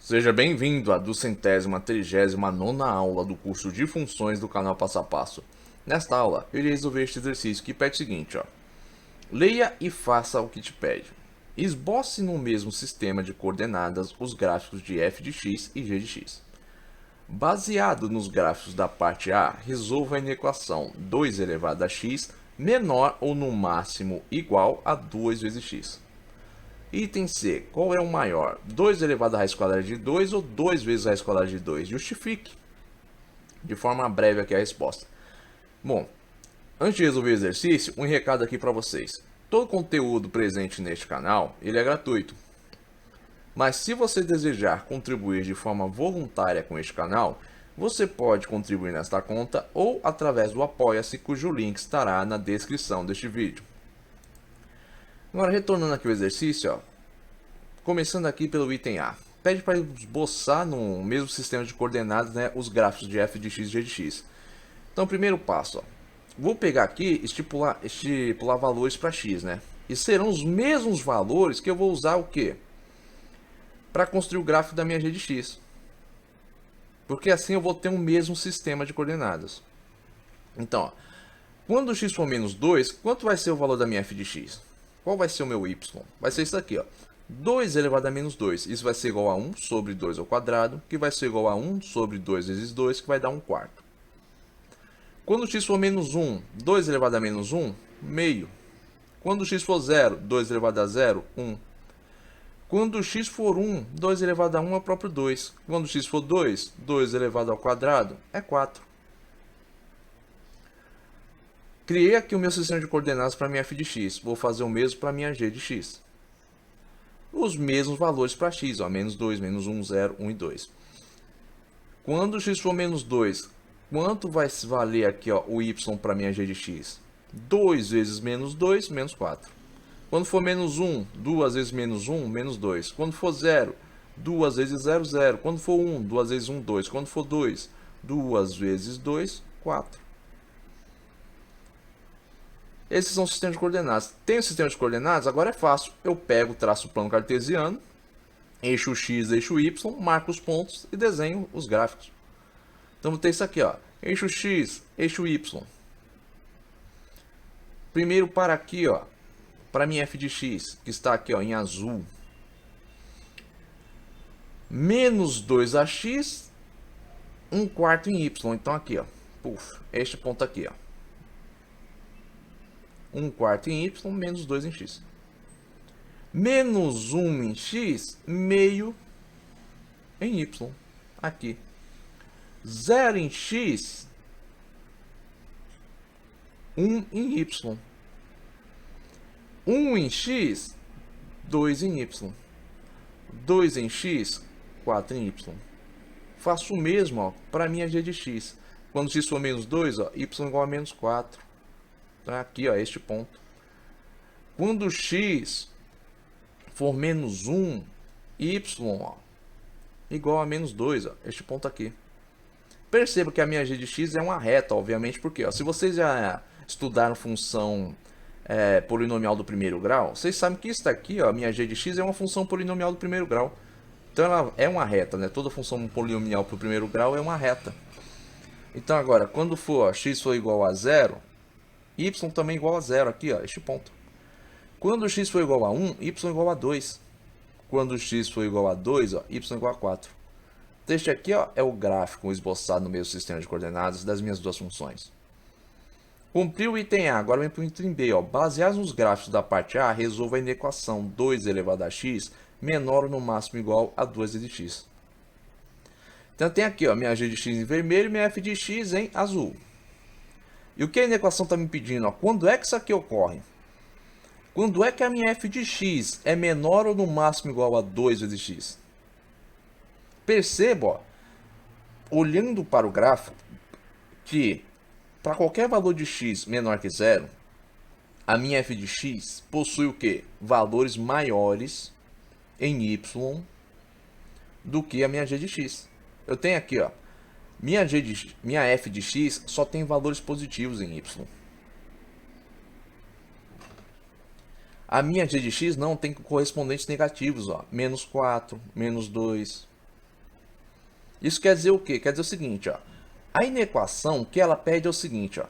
Seja bem-vindo à 239ª aula do curso de funções do canal Passo a Passo. Nesta aula, eu irei resolver este exercício que pede o seguinte, ó. Leia e faça o que te pede. Esboce no mesmo sistema de coordenadas os gráficos de f de x e g de x. Baseado nos gráficos da parte A, resolva a equação 2 elevado a x menor ou no máximo igual a 2 vezes x. Item C. Qual é o maior? 2 elevado à raiz quadrada de 2 ou 2 vezes a raiz quadrada de 2? Justifique de forma breve aqui a resposta. Bom, antes de resolver o exercício, um recado aqui para vocês. Todo conteúdo presente neste canal, ele é gratuito. Mas se você desejar contribuir de forma voluntária com este canal, você pode contribuir nesta conta ou através do Apoia-se, cujo link estará na descrição deste vídeo. Agora, retornando aqui ao exercício, ó, começando aqui pelo item A. Pede para esboçar no mesmo sistema de coordenadas, né, os gráficos de f de x e g de x. Então, primeiro passo, ó, vou pegar aqui e estipular valores para x, né? E serão os mesmos valores que eu vou usar o quê? Para construir o gráfico da minha g de x. Porque assim eu vou ter um mesmo sistema de coordenadas. Então, ó, quando x for menos 2, quanto vai ser o valor da minha f de x? Qual vai ser o meu y? Vai ser isso aqui, ó. 2 elevado a menos 2. Isso vai ser igual a 1 sobre 2 ao quadrado, que vai ser igual a 1 sobre 2 vezes 2, que vai dar 1 quarto. Quando x for menos 1, 2 elevado a menos 1, meio. Quando x for 0, 2 elevado a 0, 1. Quando x for 1, 2 elevado a 1 é o próprio 2. Quando x for 2, 2 elevado ao quadrado é 4. Criei aqui o meu sistema de coordenadas para minha f de x. Vou fazer o mesmo para minha g de x. Os mesmos valores para x, ó, menos 2, menos 1, 0, 1 e 2. Quando x for menos 2, quanto vai valer aqui, ó, o y para minha g de x? 2 vezes menos 2, menos 4. Quando for menos 1, 2 vezes menos 1, menos 2. Quando for 0, 2 vezes 0, 0. Quando for 1, 2 vezes 1, 2. Quando for 2, 2 vezes 2, 4. Esses são os sistemas de coordenadas. Tem o sistema de coordenadas? Agora é fácil. Eu pego, traço o plano cartesiano, eixo x, eixo y, marco os pontos e desenho os gráficos. Então vou ter isso aqui, ó. Eixo x, eixo y. Primeiro para aqui, ó, para minha f de x, que está aqui, ó, em azul. Menos 2ax, 1 quarto em y. Então aqui, ó, puf, este ponto aqui, ó. 1 quarto em y, menos 2 em x. Menos 1 em x, meio em y. Aqui. 0 em x, 1 em y. 1 em x, 2 em y. 2 em x, 4 em y. Faço o mesmo para minha g de x. Quando x for menos 2, ó, y igual a menos 4. Tá aqui, ó, este ponto. Quando x for menos 1, y, ó, igual a menos 2, ó, este ponto aqui. Perceba que a minha g de x é uma reta, obviamente, porque ó, se vocês já estudaram função polinomial do primeiro grau, vocês sabem que isso daqui, ó, a minha g de x é uma função polinomial do primeiro grau. Então ela é uma reta, né? Toda função polinomial para o primeiro grau é uma reta. Então agora, quando for ó, x for igual a 0, y também igual a 0 aqui, ó, este ponto. Quando x for igual a 1, y igual a 2. Quando x for igual a 2, ó, y igual a 4. Este aqui, ó, é o gráfico esboçado no mesmo sistema de coordenadas das minhas duas funções. Cumpriu o item A, agora vem para o item B. Ó. Baseado nos gráficos da parte A, resolva a equação 2 elevado a x menor ou no máximo igual a 2 vezes x. Então tem aqui, ó, minha g de x em vermelho e minha f de x em azul. E o que a equação está me pedindo? Ó, quando é que isso aqui ocorre? Quando é que a minha f de x é menor ou no máximo igual a 2 vezes x? Perceba, ó, olhando para o gráfico, que para qualquer valor de x menor que 0, a minha f de x possui o quê? Valores maiores em y do que a minha g de x. Eu tenho aqui, ó, minha f de x só tem valores positivos em y. A minha g de x não tem correspondentes negativos, ó, menos 4, menos 2, Isso quer dizer o quê? Quer dizer o seguinte, ó. A inequação que ela pede é o seguinte, ó.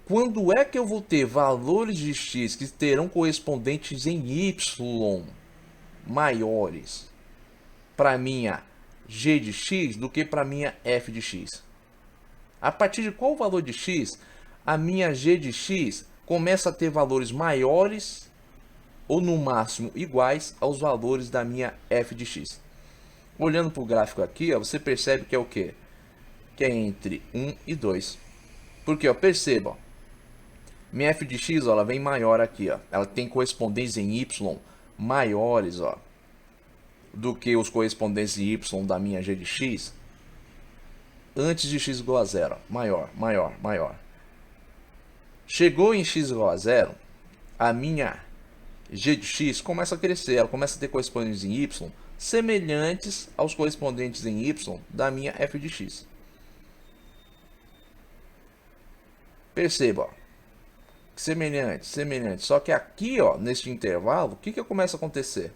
Quando é que eu vou ter valores de x que terão correspondentes em y maiores para minha g de x do que para minha f de x? A partir de qual valor de x a minha g de x começa a ter valores maiores ou no máximo iguais aos valores da minha f de x? Olhando para o gráfico aqui, ó, você percebe que é o quê? Que é entre 1 e 2. Porque, ó, perceba, ó, minha f de x, ó, ela vem maior aqui, ó. Ela tem correspondentes em y maiores, ó, do que os correspondentes em y da minha g de x antes de x igual a zero. Maior, maior, maior. Chegou em x igual a zero, a minha g de x começa a crescer, ela começa a ter correspondentes em y semelhantes aos correspondentes em y da minha f de x. Perceba, ó, semelhante, semelhante. Só que aqui, ó, neste intervalo, o que começa a acontecer?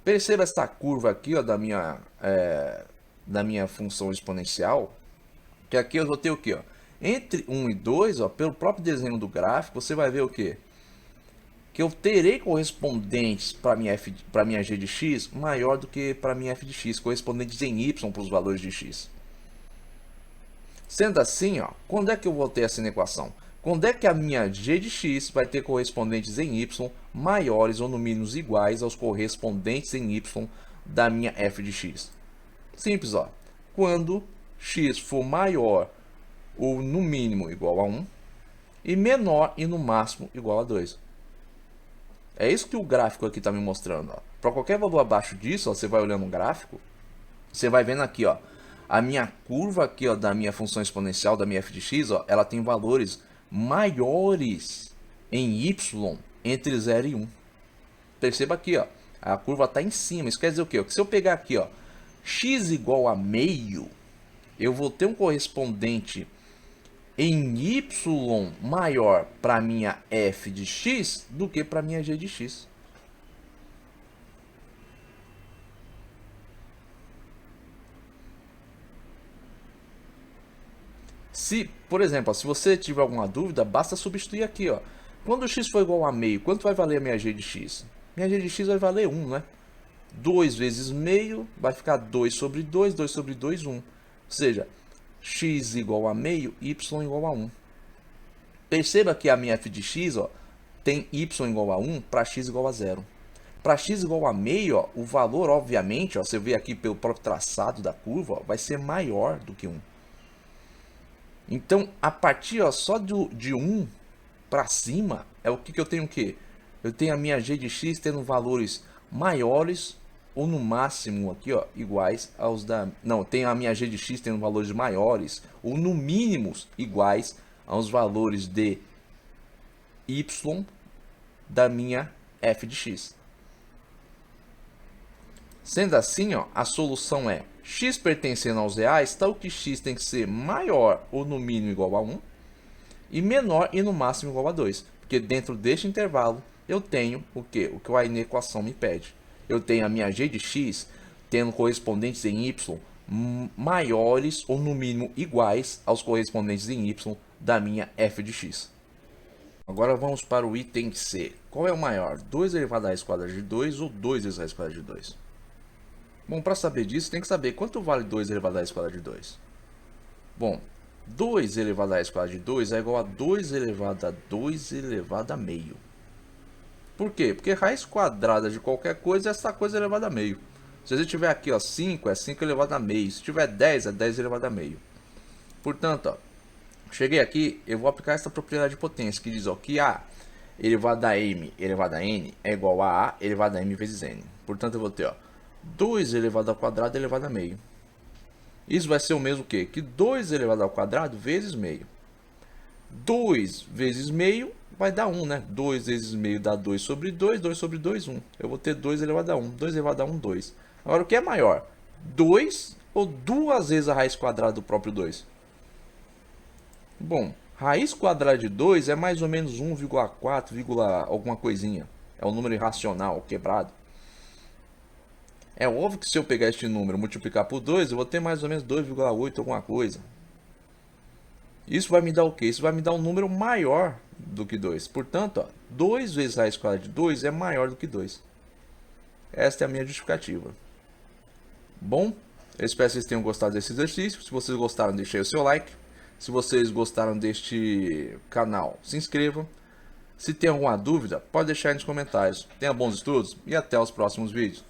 Perceba esta curva aqui, ó, da minha função exponencial, que aqui eu vou ter o quê? Ó? Entre 1 e 2, ó, pelo próprio desenho do gráfico, você vai ver o quê? Que eu terei correspondentes para minha g de x maior do que para minha f de x, correspondentes em y para os valores de x. Sendo assim, ó, quando é que eu vou ter essa inequação? Quando é que a minha g de x vai ter correspondentes em y maiores ou no mínimo iguais aos correspondentes em y da minha f de x? Simples, ó. Quando x for maior ou no mínimo igual a 1 e menor e no máximo igual a 2. É isso que o gráfico aqui está me mostrando. Para qualquer valor abaixo disso, ó, você vai olhando o gráfico, você vai vendo aqui, ó, a minha curva aqui, ó, da minha função exponencial, da minha f de x, ó, ela tem valores maiores em y entre 0 e 1. Perceba aqui, ó, a curva está em cima. Isso quer dizer o quê? Que se eu pegar aqui, ó, x igual a meio, eu vou ter um correspondente em y maior para minha f de x do que para minha g de x. Se, por exemplo, se você tiver alguma dúvida, basta substituir aqui, ó. Quando x for igual a meio, quanto vai valer a minha g de x? Minha g de x vai valer 1, né? 2 vezes meio vai ficar 2 sobre 2, 2 sobre 2, 1. Ou seja, x igual a meio, y igual a 1. Perceba que a minha f de x, ó, tem y igual a 1 para x igual a 0. Para x igual a meio, ó, o valor, obviamente, ó, você vê aqui pelo próprio traçado da curva, ó, vai ser maior do que 1. Então, a partir, ó, só de 1 para cima, é o que eu tenho o quê? Eu tenho a minha g de x tendo valores maiores ou no máximo aqui, ó, iguais aos da... Não, tenho a minha g de x tendo valores maiores ou no mínimo iguais aos valores de y da minha f de x. Sendo assim, ó, a solução é x pertencendo aos reais, tal que x tem que ser maior ou no mínimo igual a 1 e menor e no máximo igual a 2. Porque dentro deste intervalo eu tenho o que? O que a inequação me pede. Eu tenho a minha g de x tendo correspondentes em y maiores ou no mínimo iguais aos correspondentes em y da minha f de x. Agora vamos para o item C. Qual é o maior? 2 elevado à raiz quadrada de 2 ou 2 vezes a raiz quadrada de 2? Bom, para saber disso, tem que saber quanto vale 2 elevado à raiz quadrada de 2. Bom, 2 elevado à raiz quadrada de 2 é igual a 2 elevado a 2 elevado a meio. Por quê? Porque raiz quadrada de qualquer coisa é essa coisa elevada a meio. Se você tiver aqui, ó, 5, é 5 elevado a meio. Se tiver 10, é 10 elevado a meio. Portanto, ó, cheguei aqui, eu vou aplicar essa propriedade de potência, que diz, ó, que A elevado a M elevado a N é igual a A elevado a M vezes N. Portanto, eu vou ter, ó, 2 elevado ao quadrado elevado a meio. Isso vai ser o mesmo que 2 elevado ao quadrado vezes meio. 2 vezes meio vai dar 1, né? 2 vezes meio dá 2 sobre 2, 2 sobre 2, 1. Eu vou ter 2 elevado a 1, 2 elevado a 1, 2. Agora, o que é maior? 2 ou 2 vezes a raiz quadrada do próprio 2? Bom, raiz quadrada de 2 é mais ou menos 1,4, alguma coisinha. É um número irracional, quebrado. É óbvio que se eu pegar este número e multiplicar por 2, eu vou ter mais ou menos 2,8 alguma coisa. Isso vai me dar o quê? Isso vai me dar um número maior do que 2. Portanto, ó, 2 vezes raiz quadrada de 2 é maior do que 2. Esta é a minha justificativa. Bom, eu espero que vocês tenham gostado desse exercício. Se vocês gostaram, deixe aí o seu like. Se vocês gostaram deste canal, se inscrevam. Se tem alguma dúvida, pode deixar aí nos comentários. Tenha bons estudos e até os próximos vídeos.